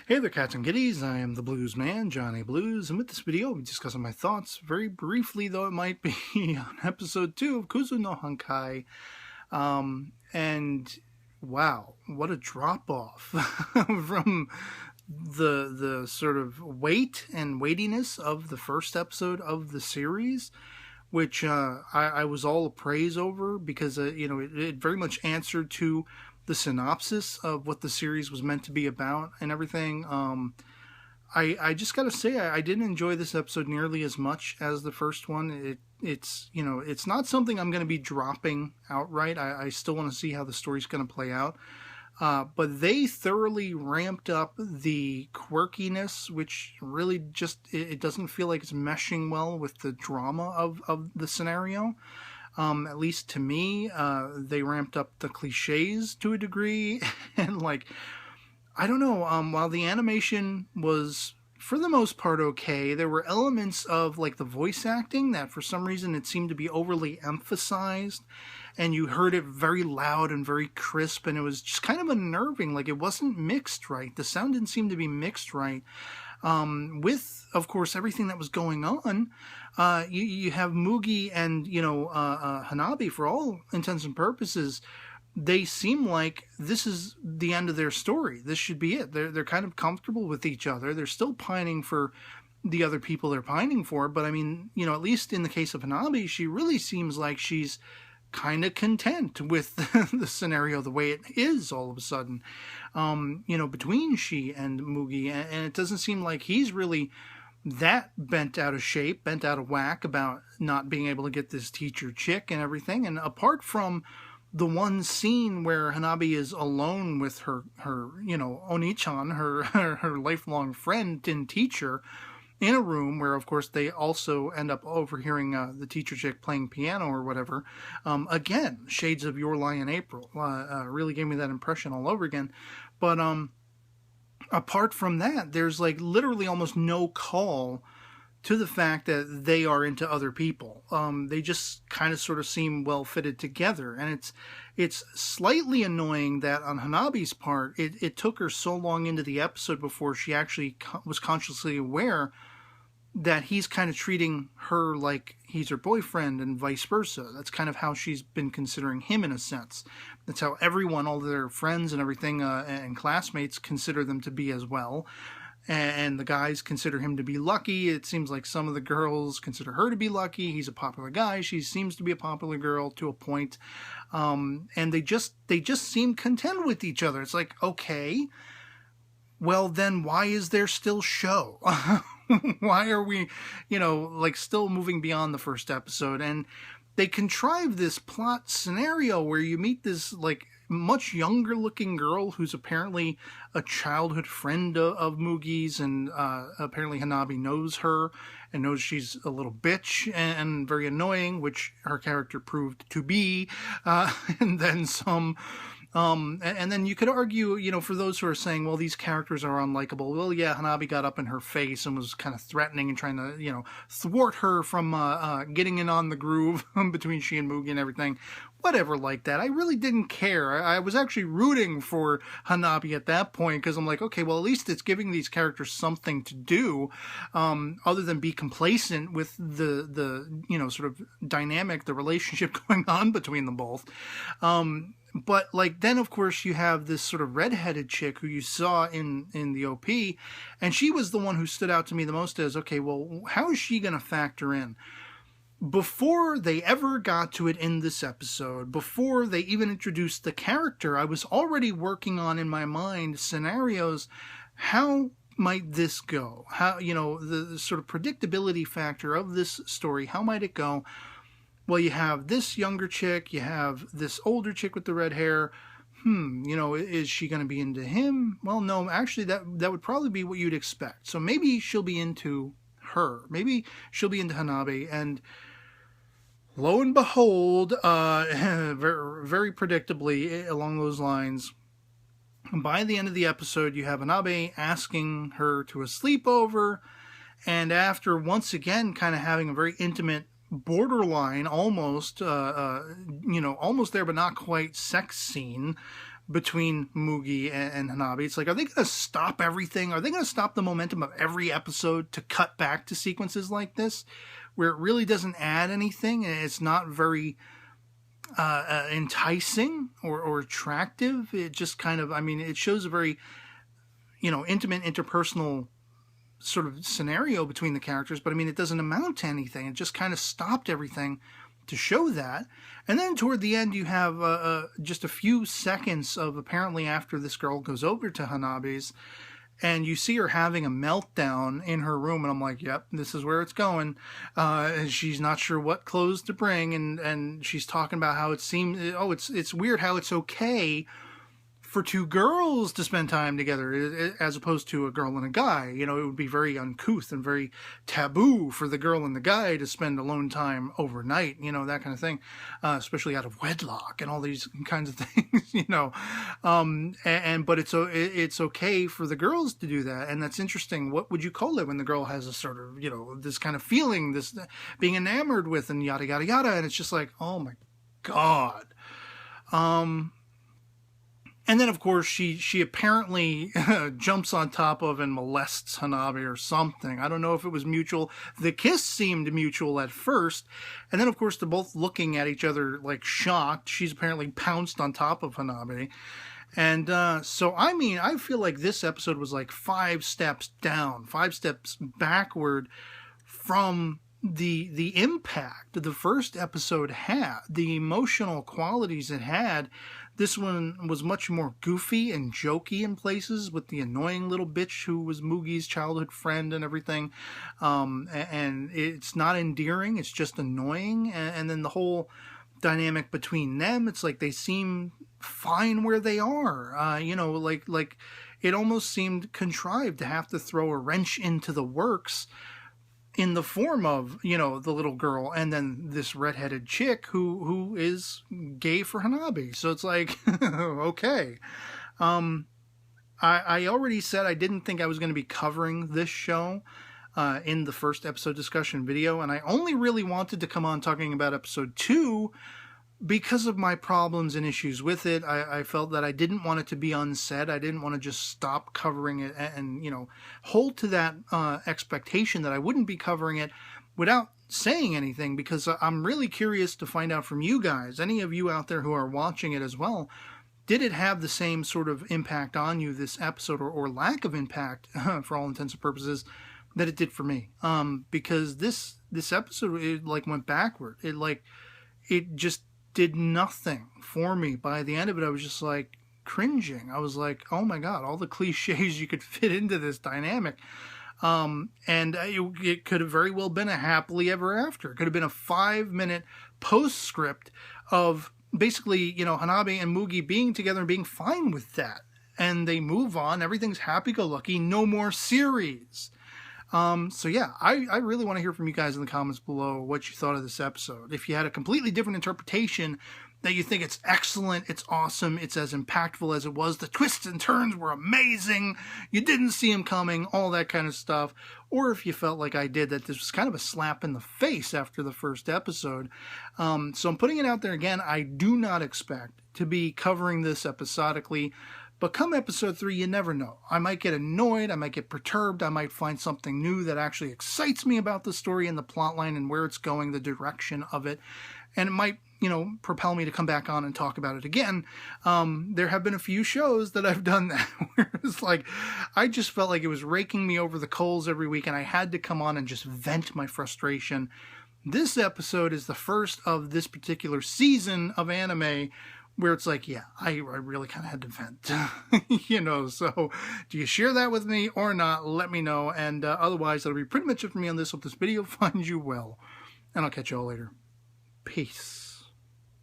Hey there, cats and kitties. I am the Blues Man, Johnny Blues, and with this video, I'll be discussing my thoughts, very briefly, though it might be, on episode 2 of Kuzu no Honkai. And wow, what a drop-off from the sort of weight and weightiness of the first episode of the series, which I was all appraise over because, it very much answered to the synopsis of what the series was meant to be about and everything. I just gotta say, I didn't enjoy this episode nearly as much as the first one. It's not something I'm going to be dropping outright. I still want to see how the story's going to play out. But they thoroughly ramped up the quirkiness, which really just, it doesn't feel like it's meshing well with the drama of the scenario. At least to me, they ramped up the cliches to a degree, and I don't know, while the animation was, for the most part, okay, there were elements of, the voice acting that, for some reason, it seemed to be overly emphasized, and you heard it very loud and very crisp, and it was just kind of unnerving. It wasn't mixed right. The sound didn't seem to be mixed right. With, of course, everything that was going on, you have Mugi and, Hanabi, for all intents and purposes. They seem like this is the end of their story. This should be it. They're kind of comfortable with each other. They're still pining for the other people they're pining for, but I mean, at least in the case of Hanabi, she really seems like she's kind of content with the scenario the way it is all of a sudden, between she and Mugi, and it doesn't seem like he's really that bent out of shape, bent out of whack about not being able to get this teacher chick and everything. And apart from the one scene where Hanabi is alone with her Oni-chan, her lifelong friend and teacher, in a room where, of course, they also end up overhearing the teacher chick playing piano or whatever. Again, shades of Your Lie in April. Really gave me that impression all over again. But apart from that, there's literally almost no call to the fact that they are into other people. They just kind of sort of seem well fitted together. And it's slightly annoying that on Hanabi's part, it took her so long into the episode before she actually was consciously aware that he's kind of treating her like he's her boyfriend and vice versa. That's kind of how she's been considering him in a sense. That's how everyone, all their friends and everything, and classmates consider them to be as well. And the guys consider him to be lucky. It seems like some of the girls consider her to be lucky. He's a popular guy. She seems to be a popular girl to a point. And they just seem content with each other. It's like, okay, well then why is there still show? Why are we, still moving beyond the first episode? And they contrive this plot scenario where you meet this, much younger looking girl who's apparently a childhood friend of Mugi's, and apparently Hanabi knows her and knows she's a little bitch and very annoying, which her character proved to be, and then some. And then you could argue, for those who are saying, well, these characters are unlikable. Well, yeah, Hanabi got up in her face and was kind of threatening and trying to, thwart her from getting in on the groove between she and Mugi and everything. Whatever like that. I really didn't care. I was actually rooting for Hanabi at that point because I'm like, okay, well, at least it's giving these characters something to do other than be complacent with the sort of dynamic, the relationship going on between them both. But then of course you have this sort of redheaded chick who you saw in the OP, and she was the one who stood out to me the most as, okay, well, how is she going to factor in? Before they ever got to it in this episode, before they even introduced the character, I was already working on in my mind scenarios. How might this go? How, the sort of predictability factor of this story, how might it go? Well, you have this younger chick, you have this older chick with the red hair. Is she going to be into him? Well, no, actually that would probably be what you'd expect. So maybe she'll be into her. Maybe she'll be into Hanabi, and lo and behold, very, very predictably along those lines, by the end of the episode, you have Hanabi asking her to a sleepover, and after once again kind of having a very intimate, borderline, almost, almost there but not quite sex scene between Mugi and Hanabi. It's like, are they going to stop everything? Are they going to stop the momentum of every episode to cut back to sequences like this, where it really doesn't add anything and it's not very enticing or attractive? It just kind of, I mean, it shows a very, intimate, interpersonal sort of scenario between the characters, but I mean, it doesn't amount to anything. It just kind of stopped everything to show that. And then toward the end, you have just a few seconds of, apparently after this girl goes over to Hanabi's, and you see her having a meltdown in her room, and I'm like, yep, this is where it's going. She's not sure what clothes to bring, and she's talking about how it seems, it's weird how it's okay for two girls to spend time together as opposed to a girl and a guy. It would be very uncouth and very taboo for the girl and the guy to spend alone time overnight, that kind of thing, especially out of wedlock and all these kinds of things, but it's okay for the girls to do that. And that's interesting. What would you call it when the girl has a sort of, this kind of feeling, this being enamored with, and yada, yada, yada. And it's just like, oh my God. And then, of course, she apparently jumps on top of and molests Hanabi or something. I don't know if it was mutual. The kiss seemed mutual at first. And then, of course, they're both looking at each other like shocked. She's apparently pounced on top of Hanabi. And so, I mean, I feel like this episode was like 5 steps down, 5 steps backward from the impact the first episode had, the emotional qualities it had. This one was much more goofy and jokey in places, with the annoying little bitch who was Mugi's childhood friend and everything. And it's not endearing, it's just annoying. And then the whole dynamic between them, it's like they seem fine where they are. Like it almost seemed contrived to have to throw a wrench into the works in the form of, the little girl and then this redheaded chick who is gay for Hanabi. So it's like, okay. I already said I didn't think I was going to be covering this show in the first episode discussion video, and I only really wanted to come on talking about episode 2 because of my problems and issues with it. I felt that I didn't want it to be unsaid. I didn't want to just stop covering it and hold to that expectation that I wouldn't be covering it without saying anything, because I'm really curious to find out from you guys, any of you out there who are watching it as well, did it have the same sort of impact on you, this episode, or lack of impact, for all intents and purposes, that it did for me? Because this episode, it went backward. It just did nothing for me. By the end of it, I was just like cringing. I was like, oh my God, all the cliches you could fit into this dynamic. And it could have very well been a happily ever after. It could have been a 5-minute postscript of basically, Hanabi and Mugi being together and being fine with that. And they move on. Everything's happy-go-lucky. No more series. So yeah, I really want to hear from you guys in the comments below what you thought of this episode. If you had a completely different interpretation, that you think it's excellent, it's awesome, it's as impactful as it was, the twists and turns were amazing, you didn't see them coming, all that kind of stuff. Or if you felt like I did, that this was kind of a slap in the face after the first episode. So I'm putting it out there again. I do not expect to be covering this episodically. But come episode 3, you never know. I might get annoyed, I might get perturbed, I might find something new that actually excites me about the story and the plotline and where it's going, the direction of it. And it might, propel me to come back on and talk about it again. There have been a few shows that I've done that where it's like, I just felt like it was raking me over the coals every week and I had to come on and just vent my frustration. This episode is the first of this particular season of anime where it's like, yeah, I really kind of had to vent, so do you share that with me or not? Let me know. And otherwise, that'll be pretty much it for me on this. Hope this video finds you well, and I'll catch you all later. Peace.